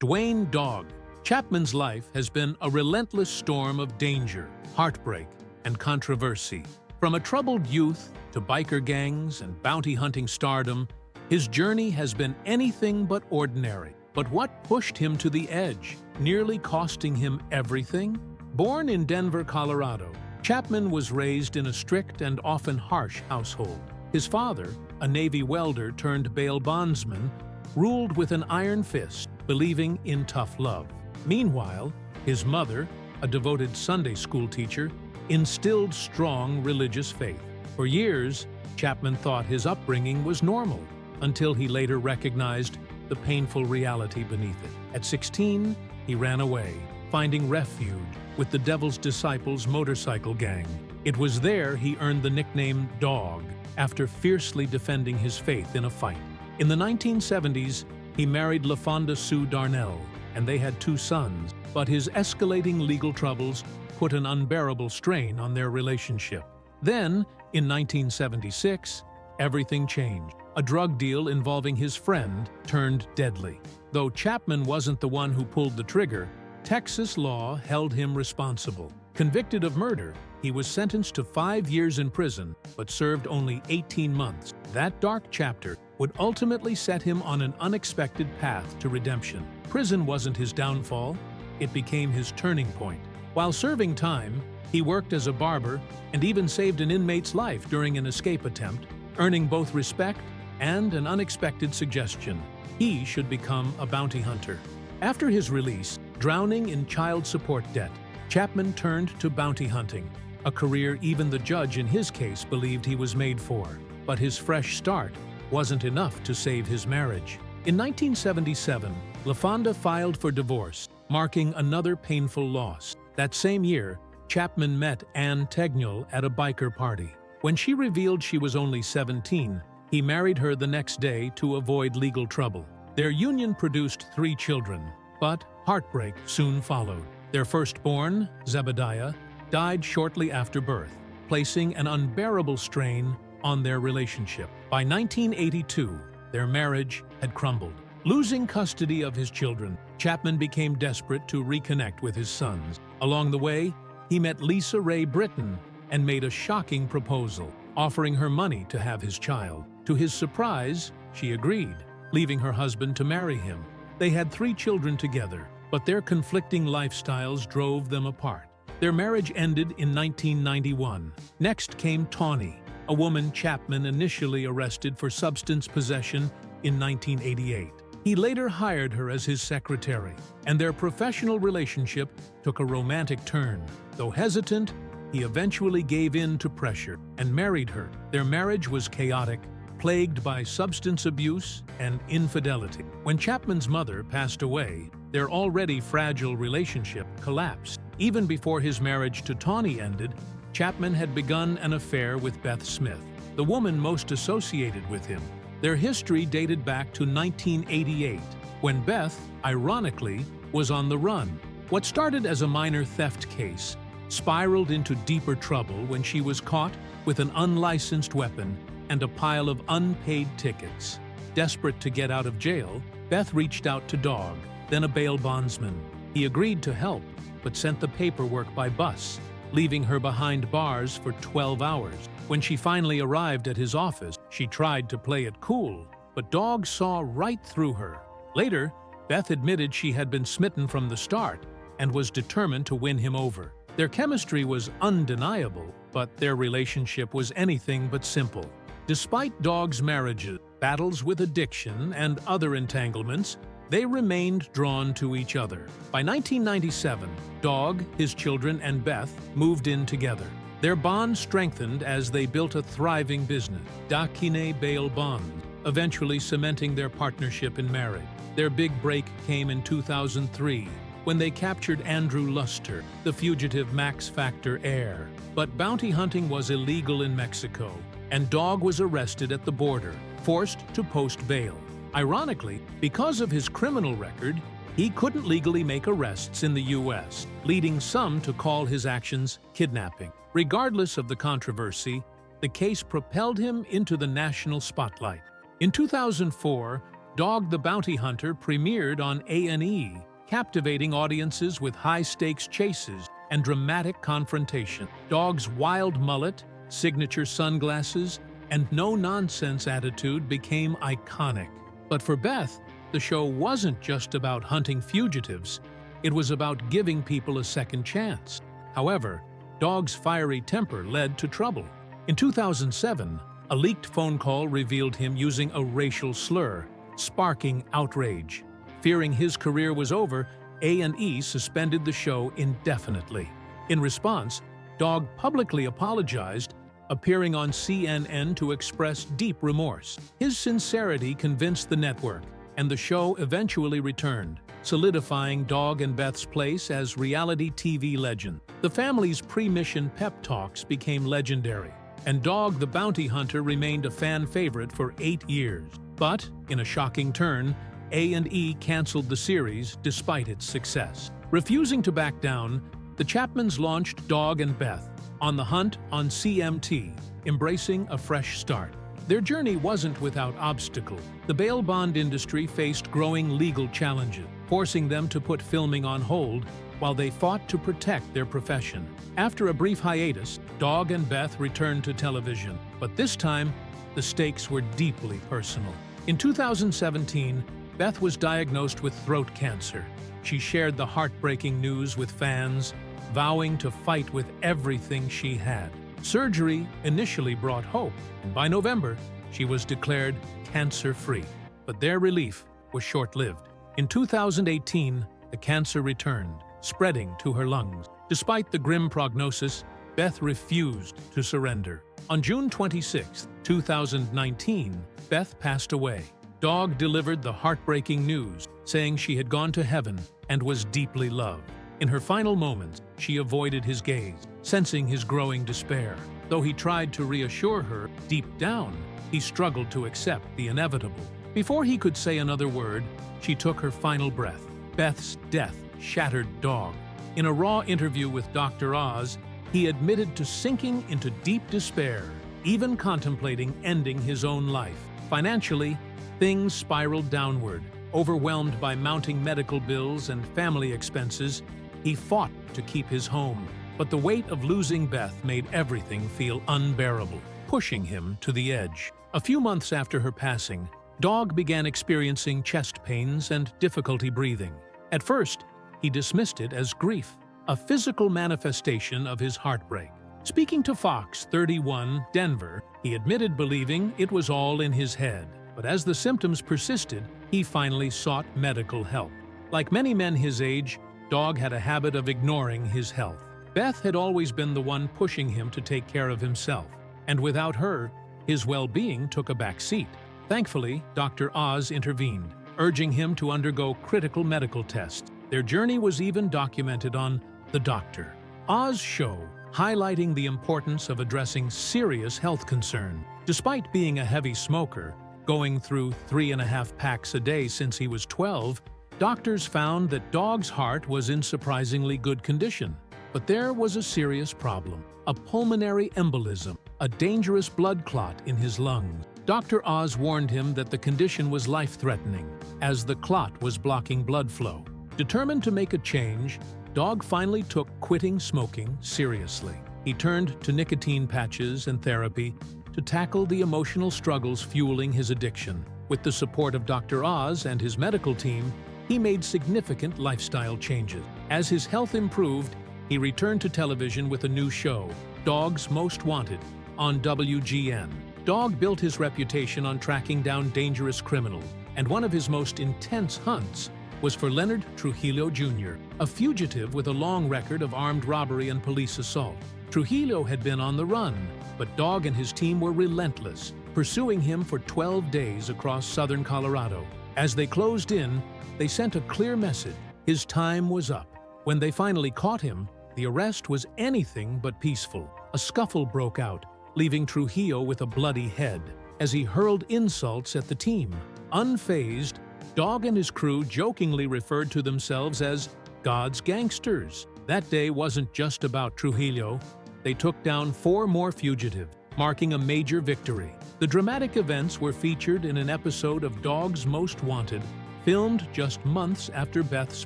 Duane Dog. Chapman's life has been a relentless storm of danger, heartbreak, and controversy. From a troubled youth to biker gangs and bounty hunting stardom, his journey has been anything but ordinary. But what pushed him to the edge, nearly costing him everything? Born in Denver, Colorado, Chapman was raised in a strict and often harsh household. His father, a Navy welder turned bail bondsman, ruled with an iron fist, believing in tough love. Meanwhile, his mother, a devoted Sunday school teacher, instilled strong religious faith. For years, Chapman thought his upbringing was normal, until he later recognized the painful reality beneath it. At 16, he ran away, finding refuge with the Devil's Disciples motorcycle gang. It was there he earned the nickname Dog, after fiercely defending his faith in a fight. In the 1970s, he married LaFonda Sue Darnell, and they had 2 sons, but his escalating legal troubles put an unbearable strain on their relationship. Then, in 1976, everything changed. A drug deal involving his friend turned deadly. Though Chapman wasn't the one who pulled the trigger, Texas law held him responsible. Convicted of murder, he was sentenced to 5 years in prison, but served only 18 months. That dark chapter would ultimately set him on an unexpected path to redemption. Prison wasn't his downfall, it became his turning point. While serving time, he worked as a barber and even saved an inmate's life during an escape attempt, earning both respect and an unexpected suggestion: he should become a bounty hunter. After his release, drowning in child support debt, Chapman turned to bounty hunting, a career even the judge in his case believed he was made for. But his fresh start wasn't enough to save his marriage. In 1977, LaFonda filed for divorce, marking another painful loss. That same year, Chapman met Ann Tegnell at a biker party. When she revealed she was only 17, he married her the next day to avoid legal trouble. Their union produced 3 children, but heartbreak soon followed. Their firstborn, Zebediah, died shortly after birth, placing an unbearable strain on their relationship. By 1982, their marriage had crumbled. Losing custody of his children, Chapman became desperate to reconnect with his sons. Along the way, he met Lisa Ray Britton and made a shocking proposal, offering her money to have his child. To his surprise, she agreed, leaving her husband to marry him. They had 3 children together, but their conflicting lifestyles drove them apart. Their marriage ended in 1991. Next came Tawny, a woman Chapman initially arrested for substance possession in 1988. He later hired her as his secretary, and their professional relationship took a romantic turn. Though hesitant, he eventually gave in to pressure and married her. Their marriage was chaotic, plagued by substance abuse and infidelity. When Chapman's mother passed away, their already fragile relationship collapsed. Even before his marriage to Tawny ended, Chapman had begun an affair with Beth Smith, the woman most associated with him. Their history dated back to 1988, when Beth, ironically, was on the run. What started as a minor theft case spiraled into deeper trouble when she was caught with an unlicensed weapon and a pile of unpaid tickets. Desperate to get out of jail, Beth reached out to Dog, then a bail bondsman. He agreed to help, but sent the paperwork by bus, leaving her behind bars for 12 hours. When she finally arrived at his office, she tried to play it cool, but Dog saw right through her. Later, Beth admitted she had been smitten from the start and was determined to win him over. Their chemistry was undeniable, but their relationship was anything but simple. Despite Dog's marriages, battles with addiction, and other entanglements, they remained drawn to each other. By 1997, Dog, his children, and Beth moved in together. Their bond strengthened as they built a thriving business, Dakine Bail Bonds, eventually cementing their partnership in marriage. Their big break came in 2003, when they captured Andrew Luster, the fugitive Max Factor heir. But bounty hunting was illegal in Mexico, and Dog was arrested at the border, forced to post bail. Ironically, because of his criminal record, he couldn't legally make arrests in the U.S., leading some to call his actions kidnapping. Regardless of the controversy, the case propelled him into the national spotlight. In 2004, Dog the Bounty Hunter premiered on A&E, captivating audiences with high-stakes chases and dramatic confrontation. Dog's wild mullet, signature sunglasses, and no-nonsense attitude became iconic. But for Beth, the show wasn't just about hunting fugitives. It was about giving people a second chance. However, Dog's fiery temper led to trouble. In 2007, a leaked phone call revealed him using a racial slur, sparking outrage. Fearing his career was over, A&E suspended the show indefinitely. In response, Dog publicly apologized, appearing on CNN to express deep remorse. His sincerity convinced the network, and the show eventually returned, solidifying Dog and Beth's place as reality TV legend. The family's pre-mission pep talks became legendary, and Dog the Bounty Hunter remained a fan favorite for 8 years. But, in a shocking turn, A&E canceled the series despite its success. Refusing to back down, the Chapmans launched Dog and Beth on the Hunt on CMT, embracing a fresh start. Their journey wasn't without obstacle. The bail bond industry faced growing legal challenges, forcing them to put filming on hold while they fought to protect their profession. After a brief hiatus, Dog and Beth returned to television, but this time, the stakes were deeply personal. In 2017, Beth was diagnosed with throat cancer. She shared the heartbreaking news with fans, vowing to fight with everything she had. Surgery initially brought hope, and by November, she was declared cancer-free. But their relief was short-lived. In 2018, the cancer returned, spreading to her lungs. Despite the grim prognosis, Beth refused to surrender. On June 26, 2019, Beth passed away. Dog delivered the heartbreaking news, saying she had gone to heaven and was deeply loved. In her final moments, she avoided his gaze, sensing his growing despair. Though he tried to reassure her, deep down, he struggled to accept the inevitable. Before he could say another word, she took her final breath. Beth's death shattered Dog. In a raw interview with Dr. Oz, he admitted to sinking into deep despair, even contemplating ending his own life. Financially, things spiraled downward. Overwhelmed by mounting medical bills and family expenses, he fought to keep his home. But the weight of losing Beth made everything feel unbearable, pushing him to the edge. A few months after her passing, Dog began experiencing chest pains and difficulty breathing. At first, he dismissed it as grief, a physical manifestation of his heartbreak. Speaking to Fox 31 Denver, he admitted believing it was all in his head. But as the symptoms persisted, he finally sought medical help. Like many men his age, Dog had a habit of ignoring his health. Beth had always been the one pushing him to take care of himself, and without her, his well-being took a back seat. Thankfully, Dr. Oz intervened, urging him to undergo critical medical tests. Their journey was even documented on The Doctor, Oz show, highlighting the importance of addressing serious health concerns. Despite being a heavy smoker, going through 3.5 packs a day since he was 12, doctors found that Dog's heart was in surprisingly good condition. But there was a serious problem: a pulmonary embolism, a dangerous blood clot in his lungs. Dr. Oz warned him that the condition was life-threatening, as the clot was blocking blood flow. Determined to make a change, Dog finally took quitting smoking seriously. He turned to nicotine patches and therapy to tackle the emotional struggles fueling his addiction. With the support of Dr. Oz and his medical team, he made significant lifestyle changes. As his health improved, he returned to television with a new show, Dog's Most Wanted, on WGN. Dog built his reputation on tracking down dangerous criminals, and one of his most intense hunts was for Leonard Trujillo Jr., a fugitive with a long record of armed robbery and police assault. Trujillo had been on the run, but Dog and his team were relentless, pursuing him for 12 days across southern Colorado. As they closed in, they sent a clear message: his time was up. When they finally caught him, the arrest was anything but peaceful. A scuffle broke out, leaving Trujillo with a bloody head, as he hurled insults at the team. Unfazed, Dog and his crew jokingly referred to themselves as God's gangsters. That day wasn't just about Trujillo. They took down 4 more fugitives, marking a major victory. The dramatic events were featured in an episode of Dogs Most Wanted, filmed just months after Beth's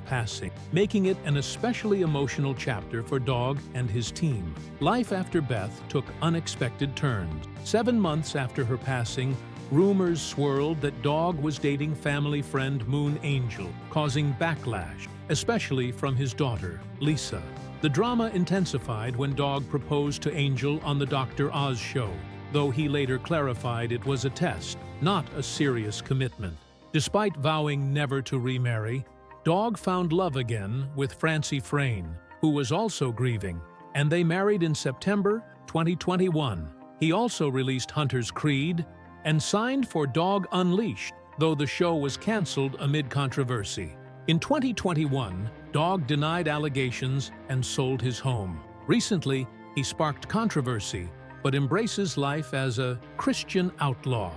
passing, making it an especially emotional chapter for Dog and his team. Life after Beth took unexpected turns. 7 months after her passing, rumors swirled that Dog was dating family friend Moon Angel, causing backlash, especially from his daughter, Lisa. The drama intensified when Dog proposed to Angel on the Dr. Oz show, though he later clarified it was a test, not a serious commitment. Despite vowing never to remarry, Dog found love again with Francie Frayne, who was also grieving, and they married in September 2021. He also released Hunter's Creed and signed for Dog Unleashed, though the show was canceled amid controversy. In 2021, Dog denied allegations and sold his home. Recently, he sparked controversy, but embraces life as a Christian outlaw.